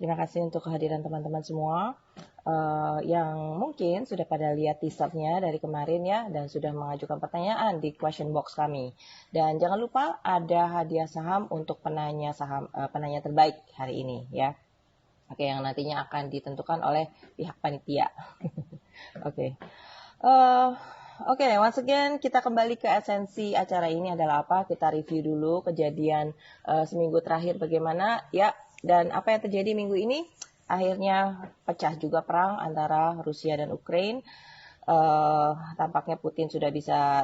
Terima kasih untuk kehadiran teman-teman semua yang mungkin sudah pada lihat teasernya dari kemarin ya, dan sudah mengajukan pertanyaan di question box kami. Dan jangan lupa ada hadiah saham untuk penanya terbaik hari ini ya. Oke, yang nantinya akan ditentukan oleh pihak panitia. Oke. Oke, once again kita kembali ke esensi acara ini adalah apa? Kita review dulu kejadian seminggu terakhir bagaimana ya, dan apa yang terjadi minggu ini. Akhirnya pecah juga perang antara Rusia dan Ukraina. Tampaknya Putin sudah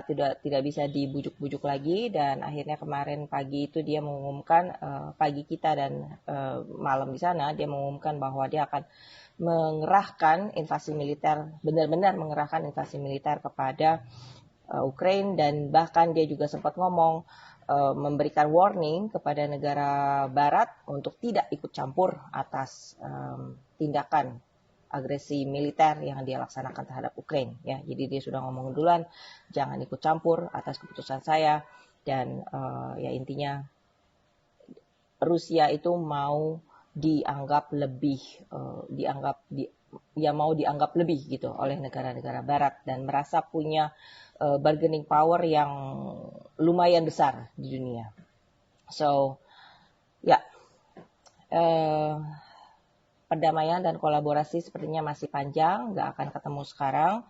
tidak bisa dibujuk-bujuk lagi, dan akhirnya kemarin pagi itu dia mengumumkan, pagi kita dan malam di sana dia mengumumkan bahwa dia akan mengerahkan invasi militer, benar-benar mengerahkan invasi militer kepada Ukraina, dan bahkan dia juga sempat ngomong memberikan warning kepada negara barat untuk tidak ikut campur atas tindakan agresi militer yang dia laksanakan terhadap Ukraina ya. Jadi dia sudah ngomong duluan, jangan ikut campur atas keputusan saya, dan ya intinya Rusia itu mau dianggap lebih gitu oleh negara-negara barat, dan merasa punya bargaining power yang lumayan besar di dunia. So ya, perdamaian dan kolaborasi sepertinya masih panjang, nggak akan ketemu sekarang.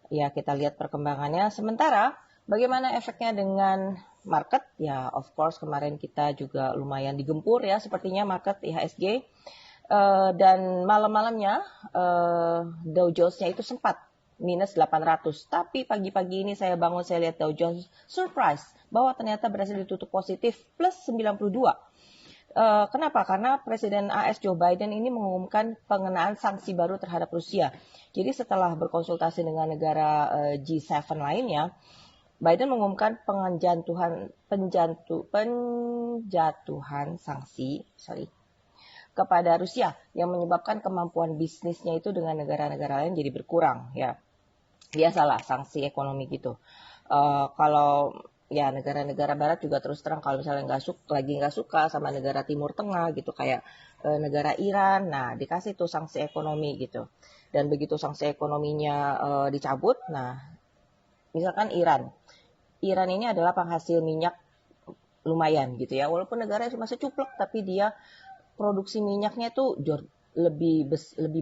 Ya, kita lihat perkembangannya. Sementara bagaimana efeknya dengan market? Ya, of course kemarin kita juga lumayan digempur ya sepertinya market IHSG. Dan malam-malamnya Dow Jones-nya itu sempat minus 800. Tapi pagi-pagi ini saya bangun, saya lihat Dow Jones surprise bahwa ternyata berhasil ditutup positif plus 92. Kenapa? Karena Presiden AS Joe Biden ini mengumumkan pengenaan sanksi baru terhadap Rusia. Jadi setelah berkonsultasi dengan negara G7 lainnya, Biden mengumumkan penjatuhan sanksi kepada Rusia yang menyebabkan kemampuan bisnisnya itu dengan negara-negara lain jadi berkurang ya. Biasalah sanksi ekonomi gitu. Kalau ya negara-negara barat juga terus terang kalau misalnya nggak suka sama negara Timur Tengah gitu, kayak negara Iran, nah dikasih tuh sanksi ekonomi gitu. Dan begitu sanksi ekonominya dicabut, nah misalkan Iran ini adalah penghasil minyak lumayan gitu ya, walaupun negaranya cuma secuplek, tapi dia produksi minyaknya tuh lebih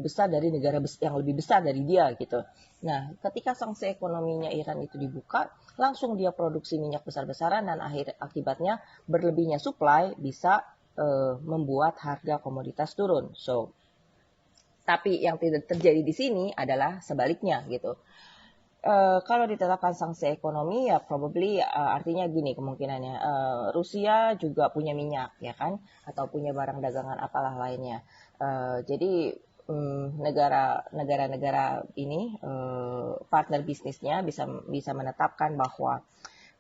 besar dari negara yang lebih besar dari dia gitu. Nah, ketika sanksi ekonominya Iran itu dibuka, langsung dia produksi minyak besar-besaran, dan akibatnya berlebihnya supply bisa membuat harga komoditas turun. So, tapi yang tidak terjadi di sini adalah sebaliknya gitu. Kalau ditetapkan sanksi ekonomi ya probably artinya gini kemungkinannya, Rusia juga punya minyak ya kan, atau punya barang dagangan apalah lainnya. Jadi negara-negara ini partner bisnisnya bisa menetapkan bahwa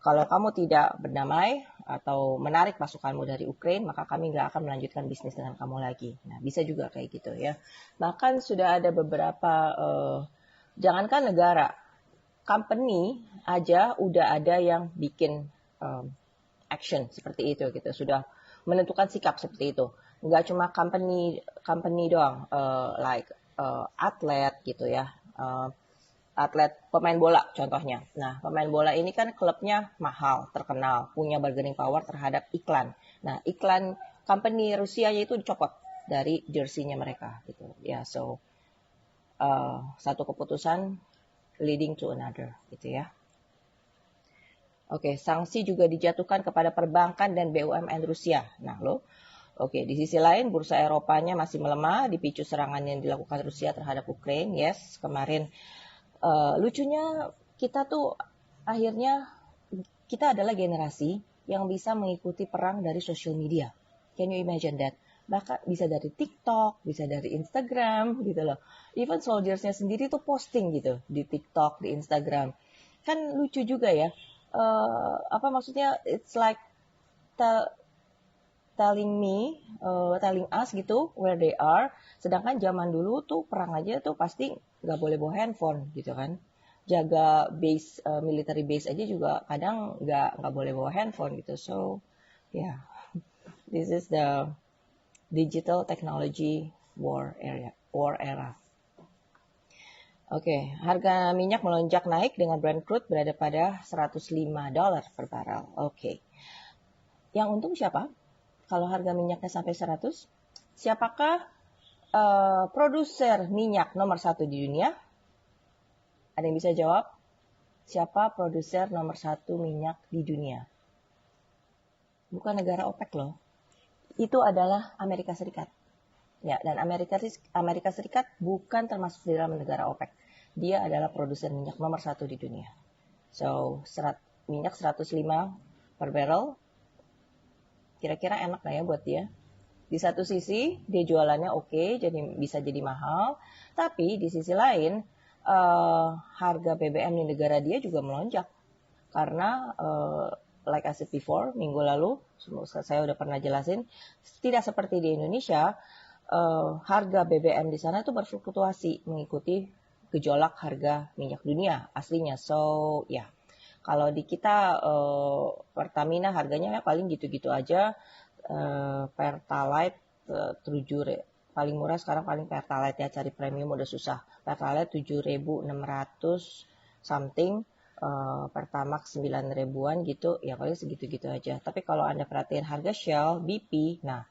kalau kamu tidak berdamai atau menarik pasukanmu dari Ukraina, maka kami nggak akan melanjutkan bisnis dengan kamu lagi. Nah, bisa juga kayak gitu ya. Bahkan sudah ada beberapa jangankan negara, company aja udah ada yang bikin action seperti itu gitu, sudah menentukan sikap seperti itu. Nggak cuma company doang, atlet gitu ya, atlet pemain bola contohnya. Nah, pemain bola ini kan klubnya mahal, terkenal, punya bargaining power terhadap iklan. Nah, iklan company Rusianya itu dicopot dari jersey-nya mereka gitu ya. So satu keputusan leading to another gitu ya. Oke, sanksi juga dijatuhkan kepada perbankan dan BUMN Rusia. Nah, oke, di sisi lain bursa Eropanya masih melemah dipicu serangan yang dilakukan Rusia terhadap Ukraina. Yes, kemarin lucunya kita tuh akhirnya kita adalah generasi yang bisa mengikuti perang dari social media. Can you imagine that? Bahkan bisa dari TikTok, bisa dari Instagram gitu loh. Even soldiersnya sendiri tuh posting gitu di TikTok, di Instagram. Kan lucu juga ya. Maksudnya it's like telling us gitu where they are. Sedangkan zaman dulu tuh perang aja tuh pasti nggak boleh bawa handphone gitu kan. Jaga base, military base aja juga kadang nggak boleh bawa handphone gitu. So yeah, this is the digital technology war era. Oke, harga minyak melonjak naik dengan Brent crude berada pada $105 per barel. Oke. Yang untung siapa? Kalau harga minyaknya sampai 100, siapakah produser minyak nomor 1 di dunia? Ada yang bisa jawab? Siapa produser nomor 1 minyak di dunia? Bukan negara OPEC loh. Itu adalah Amerika Serikat. Ya, dan Amerika Serikat bukan termasuk di dalam negara OPEC. Dia adalah produsen minyak nomor 1 di dunia. So, minyak 105 per barrel, kira-kira enak nggak ya buat dia? Di satu sisi, dia jualannya oke, jadi bisa jadi mahal. Tapi di sisi lain, harga BBM di negara dia juga melonjak. Karena, like I said before, minggu lalu, saya udah pernah jelasin, tidak seperti di Indonesia, harga BBM di sana itu berfluktuasi mengikuti gejolak harga minyak dunia aslinya. So, ya. Kalau di kita Pertamina harganya ya paling gitu-gitu aja. Pertalite 7 paling murah sekarang paling Pertalite ya, cari premium udah susah. Pertalite 7.600 something, Pertamax 9 ribuan gitu, ya paling segitu-gitu aja. Tapi kalau Anda perhatiin harga Shell, BP, nah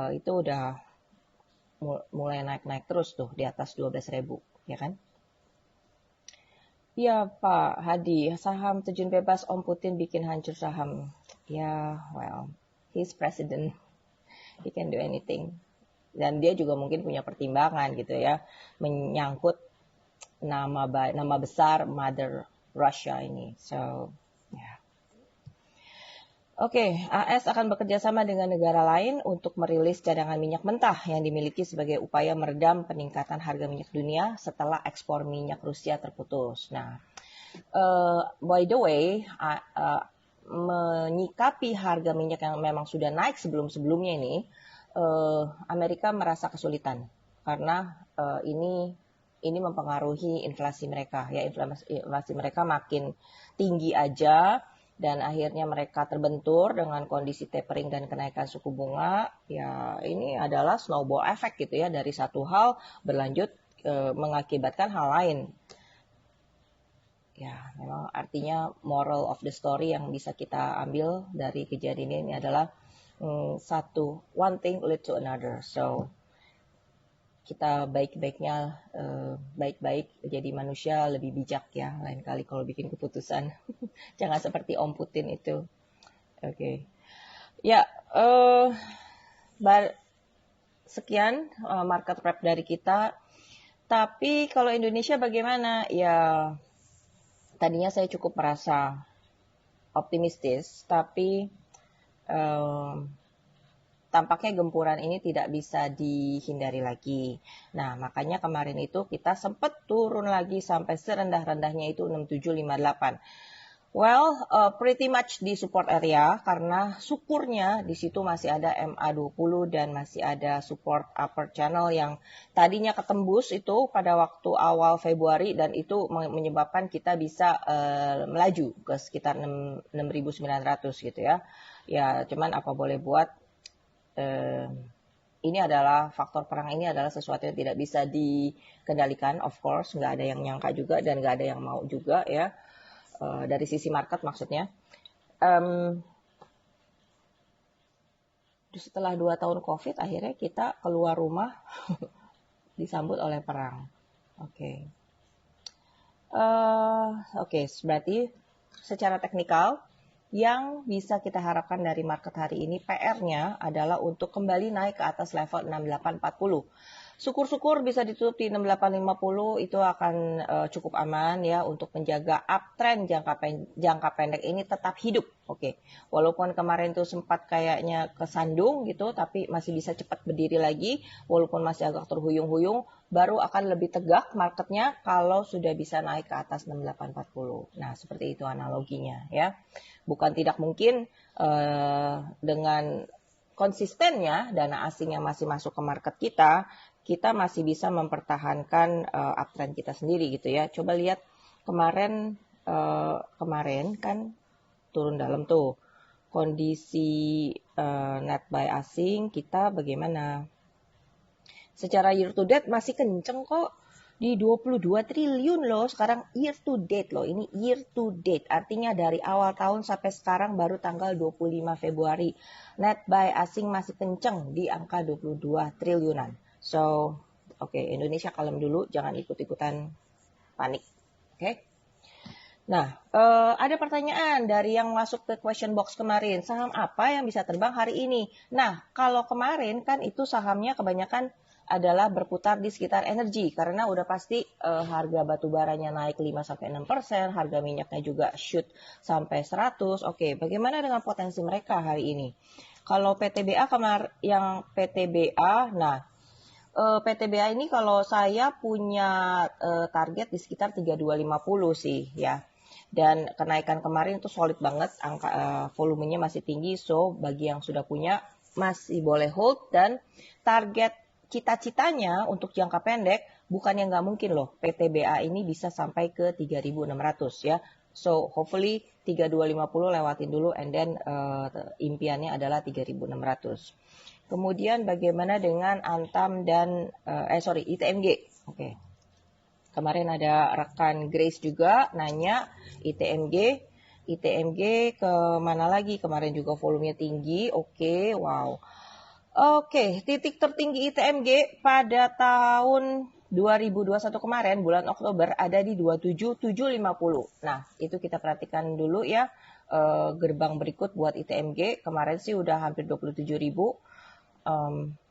itu udah mulai naik-naik terus tuh di atas 12.000, ya kan? Ya Pak Hadi, saham terjun bebas Om Putin bikin hancur saham. Ya, well, he's president, he can do anything. Dan dia juga mungkin punya pertimbangan gitu ya, menyangkut nama besar Mother Russia ini. So, ya. Oke, AS akan bekerja sama dengan negara lain untuk merilis cadangan minyak mentah yang dimiliki sebagai upaya meredam peningkatan harga minyak dunia setelah ekspor minyak Rusia terputus. Nah, by the way, menyikapi harga minyak yang memang sudah naik sebelum-sebelumnya ini, Amerika merasa kesulitan karena ini mempengaruhi inflasi mereka. Ya, inflasi mereka makin tinggi aja. Dan akhirnya mereka terbentur dengan kondisi tapering dan kenaikan suku bunga. Ya, ini adalah snowball effect gitu ya, dari satu hal berlanjut mengakibatkan hal lain. Ya, memang artinya moral of the story yang bisa kita ambil dari kejadian ini adalah one thing lead to another. So, kita baik-baiknya baik-baik jadi manusia lebih bijak ya, lain kali kalau bikin keputusan. Jangan seperti Om Putin itu. Oke. Ya, sekian market wrap dari kita. Tapi kalau Indonesia bagaimana? Ya, tadinya saya cukup merasa optimistis, tapi tampaknya gempuran ini tidak bisa dihindari lagi. Nah, makanya kemarin itu kita sempat turun lagi sampai serendah-rendahnya itu 6758. Well, pretty much di support area karena syukurnya di situ masih ada MA20 dan masih ada support upper channel yang tadinya ketembus itu pada waktu awal Februari dan itu menyebabkan kita bisa melaju ke sekitar 6.900 gitu ya. Ya, cuman apa boleh buat, ini adalah faktor perang ini adalah sesuatu yang tidak bisa dikendalikan, of course, nggak ada yang nyangka juga dan nggak ada yang mau juga ya. Dari sisi market maksudnya. Setelah 2 tahun COVID, akhirnya kita keluar rumah disambut oleh perang. Oke. Berarti secara teknikal, yang bisa kita harapkan dari market hari ini, PR-nya adalah untuk kembali naik ke atas level 6840. Syukur-syukur bisa ditutup di 6850, itu akan cukup aman ya untuk menjaga uptrend jangka pendek ini tetap hidup. Oke. Walaupun kemarin itu sempat kayaknya kesandung gitu, tapi masih bisa cepat berdiri lagi, walaupun masih agak terhuyung-huyung, baru akan lebih tegak marketnya kalau sudah bisa naik ke atas 6840. Nah, seperti itu analoginya ya. Bukan tidak mungkin dengan konsistennya dana asing yang masih masuk ke market kita masih bisa mempertahankan uptrend kita sendiri gitu ya. Coba lihat kemarin kan turun dalam tuh. kondisi net buy asing kita bagaimana? Secara year to date masih kenceng kok. Di 22 triliun loh sekarang year to date loh. Ini year to date. Artinya dari awal tahun sampai sekarang baru tanggal 25 Februari. Net buy asing masih kenceng di angka 22 triliunan. So, oke, Indonesia kalem dulu. Jangan ikut-ikutan panik. Oke. Nah, ada pertanyaan dari yang masuk ke question box kemarin. Saham apa yang bisa terbang hari ini? Nah, kalau kemarin kan itu sahamnya kebanyakan adalah berputar di sekitar energi karena udah pasti harga batu baranya naik 5-6%, harga minyaknya juga shoot sampai 100. Oke, bagaimana dengan potensi mereka hari ini? Kalau PTBA yang PTBA, nah PTBA ini kalau saya punya target di sekitar 3250 sih ya. Dan kenaikan kemarin itu solid banget, angka volumenya masih tinggi, so bagi yang sudah punya masih boleh hold dan target cita-citanya untuk jangka pendek bukan yang nggak mungkin loh. PTBA ini bisa sampai ke 3.600 ya. So hopefully 3250 lewatin dulu and then impiannya adalah 3.600. Kemudian bagaimana dengan Antam dan ITMG? Oke. Kemarin ada rekan Grace juga nanya ITMG ke mana lagi? Kemarin juga volumenya tinggi. Oke, wow. Oke, titik tertinggi ITMG pada tahun 2021 kemarin, bulan Oktober, ada di 27.750. Nah, itu kita perhatikan dulu ya, gerbang berikut buat ITMG. Kemarin sih udah hampir 27.000.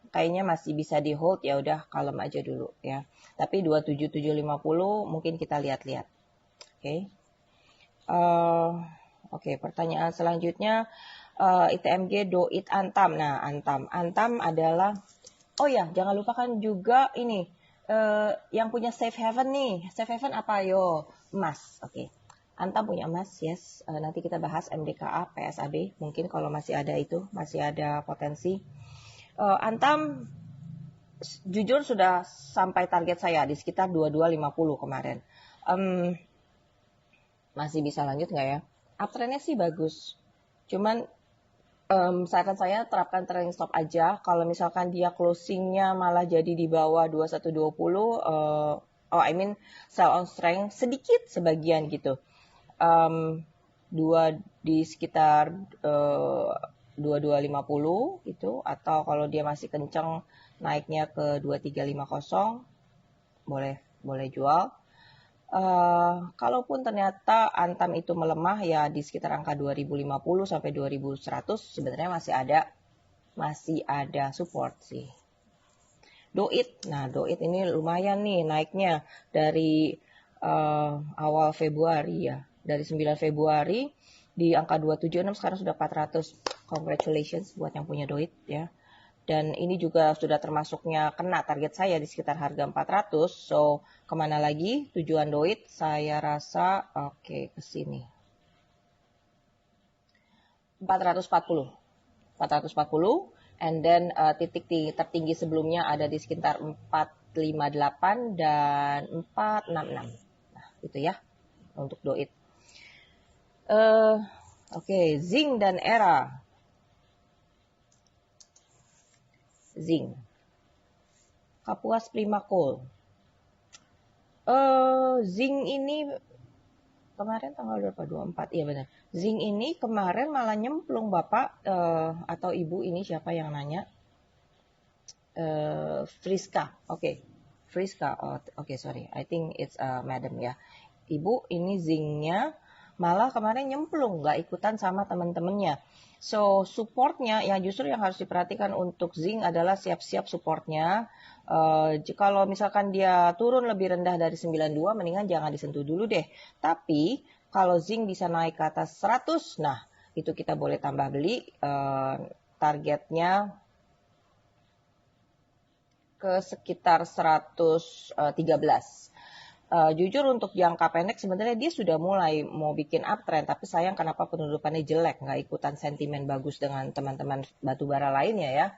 Kayaknya masih bisa di hold, ya udah kalem aja dulu ya. Tapi 27.750 mungkin kita lihat-lihat. Oke. Oke, pertanyaan selanjutnya. ITMG, Doit, Antam. Nah, Antam adalah, oh ya, jangan lupakan juga ini, yang punya Safe Haven nih. Safe Haven apa? Yo, emas. Oke. Antam punya emas, yes. Nanti kita bahas MDKA, PSAB. Mungkin kalau masih ada itu, masih ada potensi. Antam, jujur sudah sampai target saya di sekitar 2250 kemarin. Masih bisa lanjut nggak ya? Uptrendnya sih bagus. Cuman saran saya terapkan trailing stop aja. Kalau misalkan dia closingnya malah jadi di bawah 2120, sell on strength sedikit sebagian gitu. Di sekitar 2250 gitu, atau kalau dia masih kenceng naiknya ke 2350, boleh jual. Kalaupun ternyata Antam itu melemah ya di sekitar angka 2050 sampai 2100 sebenarnya masih ada support sih. Doit ini lumayan nih naiknya dari awal Februari ya, dari 9 Februari di angka 276 sekarang sudah 400. Congratulations buat yang punya Doit ya. Dan ini juga sudah termasuknya kena target saya di sekitar harga 400. So, kemana lagi tujuan Doit? Saya rasa, oke, ke sini. 440. And then titik tertinggi sebelumnya ada di sekitar 458 dan 466. Nah, itu ya untuk Doit. Oke, Zinc dan Era. Zinc. Kapuas Prima Coal. Zinc ini kemarin tanggal berapa? 24. Iya benar. Zinc ini kemarin malah nyemplung Bapak atau Ibu, ini siapa yang nanya? Friska. Oke. Friska. Oke, sorry. I think it's madam ya. Ibu, ini zinc-nya malah kemarin nyemplung, nggak ikutan sama teman-temannya. So, supportnya yang justru yang harus diperhatikan untuk zinc adalah siap-siap supportnya. Kalau misalkan dia turun lebih rendah dari 92, mendingan jangan disentuh dulu deh. Tapi, kalau zinc bisa naik ke atas 100, nah itu kita boleh tambah beli. Targetnya ke sekitar 113. Jujur untuk jangka pendek sebenarnya dia sudah mulai mau bikin uptrend, tapi sayang kenapa penutupannya jelek, nggak ikutan sentimen bagus dengan teman-teman batubara lainnya ya.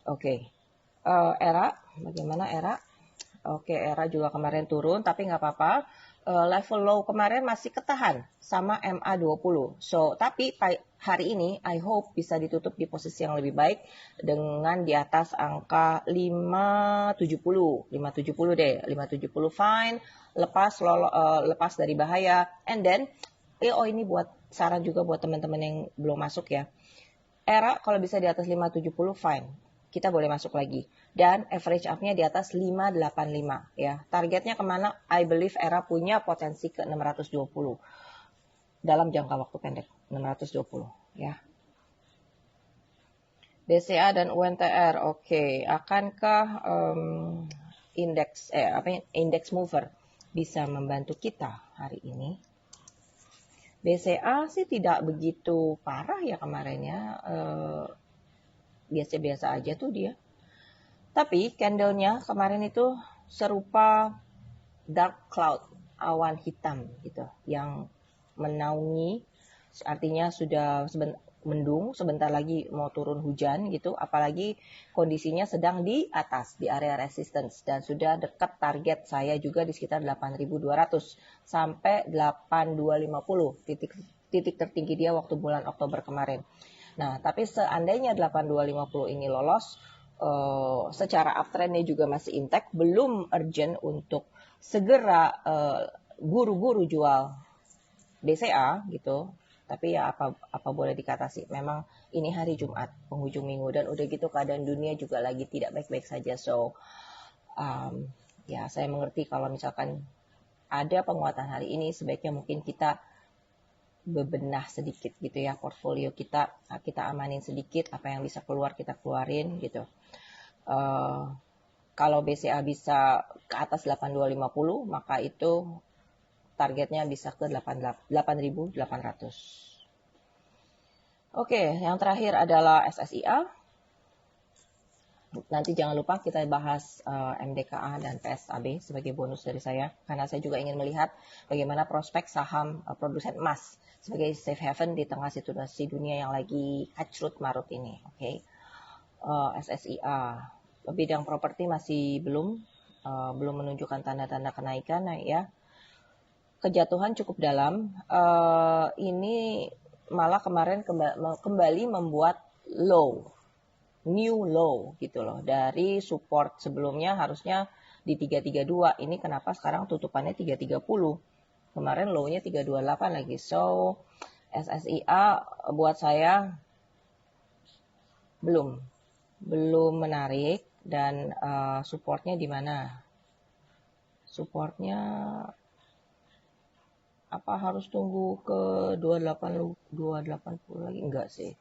Oke. Era, bagaimana Era? Oke, Era juga kemarin turun, tapi nggak apa-apa. Level low kemarin masih ketahan sama MA20. So, tapi hari ini I hope bisa ditutup di posisi yang lebih baik dengan di atas angka 570 deh, 570 fine, lepas dari bahaya, and then ini buat saran juga buat teman-teman yang belum masuk ya. Era kalau bisa di atas 570 fine, kita boleh masuk lagi. Dan average up-nya di atas 585 ya. Targetnya kemana? I believe era punya potensi ke 620 dalam jangka waktu pendek, 620 ya. BCA dan UNTR, oke. Akankah index mover bisa membantu kita hari ini? BCA sih tidak begitu parah ya kemarin ya. Biasa-biasa aja tuh dia. Tapi candlenya kemarin itu serupa dark cloud, awan hitam gitu, yang menaungi, artinya sudah mendung, sebentar lagi mau turun hujan gitu, apalagi kondisinya sedang di atas, di area resistance, dan sudah dekat target saya juga di sekitar 8.200 sampai 8.250, titik tertinggi dia waktu bulan Oktober kemarin. Nah, tapi seandainya 8.250 ini lolos, secara uptrendnya juga masih intact, belum urgent untuk segera buru-buru jual BCA gitu. Tapi ya apa boleh dikata sih, memang ini hari Jumat, penghujung minggu, dan udah gitu keadaan dunia juga lagi tidak baik-baik saja. So, ya saya mengerti kalau misalkan ada penguatan hari ini, sebaiknya mungkin kita bebenah sedikit gitu ya portfolio kita amanin sedikit, apa yang bisa keluar kita keluarin gitu. Kalau BCA bisa ke atas 8250, maka itu targetnya bisa ke 8.800. Oke, yang terakhir adalah SSIA. Nanti jangan lupa kita bahas MDKA dan PSAB sebagai bonus dari saya, karena saya juga ingin melihat bagaimana prospek saham produsen emas sebagai safe haven di tengah situasi dunia yang lagi kacrut marut ini. Oke. SSIA, bidang properti masih belum menunjukkan tanda-tanda kenaikan ya. Kejatuhan cukup dalam. Ini malah kemarin kembali membuat new low gitu loh. Dari support sebelumnya harusnya di 332. Ini kenapa sekarang tutupannya 330? Kemarin low-nya 328 lagi. So, SSIA buat saya belum menarik, dan supportnya di mana? Supportnya apa harus tunggu ke 280 lagi? Enggak sih.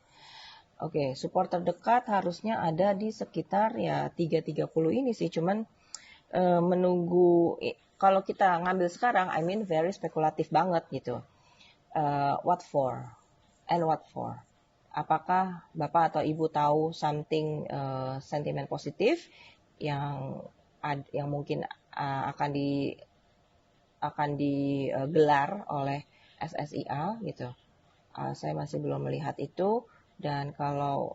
Oke, support terdekat harusnya ada di sekitar ya 330 ini sih, cuman menunggu, kalau kita ngambil sekarang, I mean very spekulatif banget gitu. What for? And what for? Apakah Bapak atau Ibu tahu something sentimen positif yang mungkin akan digelar oleh SSIA gitu? Saya masih belum melihat itu. Dan kalau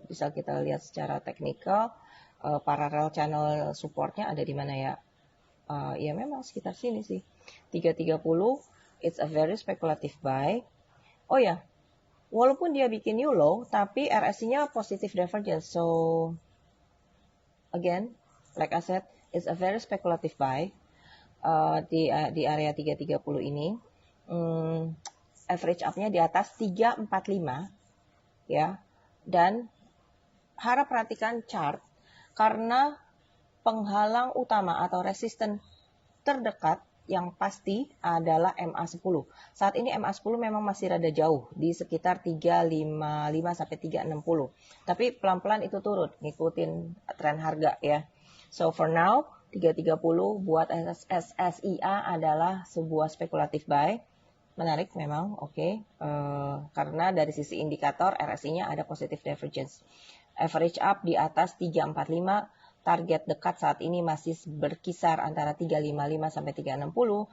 bisa kita lihat secara teknikal, parallel channel supportnya ada di mana ya? Ya memang sekitar sini sih, 330. It's a very speculative buy. Oh ya, walaupun dia bikin new low, tapi RSI-nya positive divergence. So again, like I said, it's a very speculative buy di area 330 ini. Average up-nya di atas 345 ya. Dan harap perhatikan chart, karena penghalang utama atau resisten terdekat yang pasti adalah MA10. Saat ini MA10 memang masih rada jauh di sekitar 355 sampai 360. Tapi pelan-pelan itu turun ngikutin tren harga ya. So for now 330 buat SSIA adalah sebuah spekulatif buy. Menarik memang, oke. Karena dari sisi indikator RSI-nya ada positive divergence. Average up di atas 345, target dekat saat ini masih berkisar antara 355 sampai 360.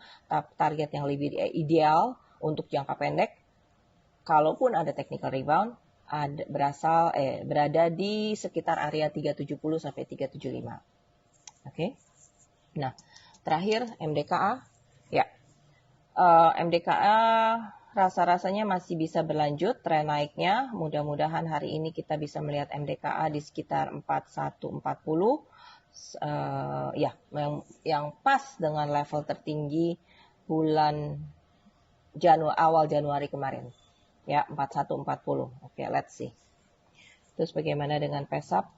Target yang lebih ideal untuk jangka pendek, kalaupun ada technical rebound, berada di sekitar area 370 sampai 375. Oke. Nah, terakhir MDKA. Ya. MDKA rasa-rasanya masih bisa berlanjut tren naiknya. Mudah-mudahan hari ini kita bisa melihat MDKA di sekitar 4140. Ya, yang pas dengan level tertinggi bulan awal Januari kemarin. Ya, 4140. Oke, let's see. Terus bagaimana dengan PESAP?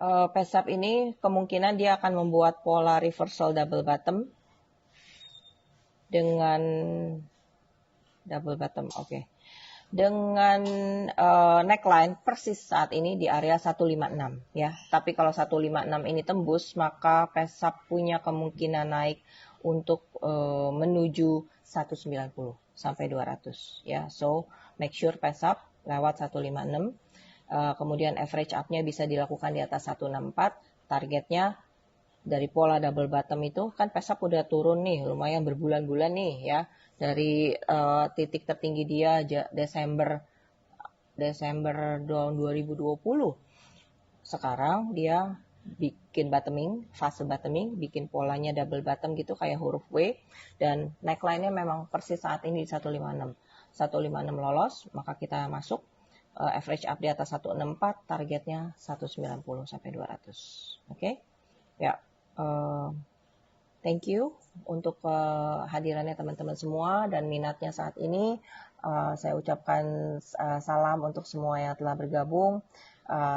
PESAP ini kemungkinan dia akan membuat pola reversal double bottom dengan double bottom, oke. Dengan neckline persis saat ini di area 156 ya. Tapi kalau 156 ini tembus, maka PESAP punya kemungkinan naik untuk menuju 190 sampai 200 ya. So, make sure PESAP lewat 156. Kemudian average up-nya bisa dilakukan di atas 164. Targetnya dari pola double bottom itu kan PESAP udah turun nih, lumayan berbulan-bulan nih ya. Dari titik tertinggi dia Desember tahun 2020. Sekarang dia bikin bottoming, fase bottoming, bikin polanya double bottom gitu kayak huruf W, dan neckline-nya memang persis saat ini di 156. 156 lolos, maka kita masuk. Average up di atas 164, targetnya 190 sampai 200. Oke? Ya. Thank you untuk hadirannya teman-teman semua dan minatnya saat ini. Saya ucapkan salam untuk semua yang telah bergabung.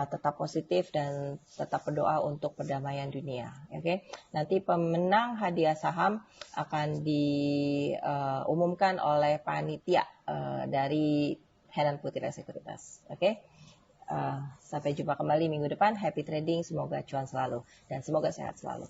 Tetap positif dan tetap berdoa untuk perdamaian dunia. Oke? Nanti pemenang hadiah saham akan diumumkan oleh panitia dari Henan Putira Sekuritas. Oke? Sampai jumpa kembali minggu depan. Happy trading, semoga cuan selalu dan semoga sehat selalu.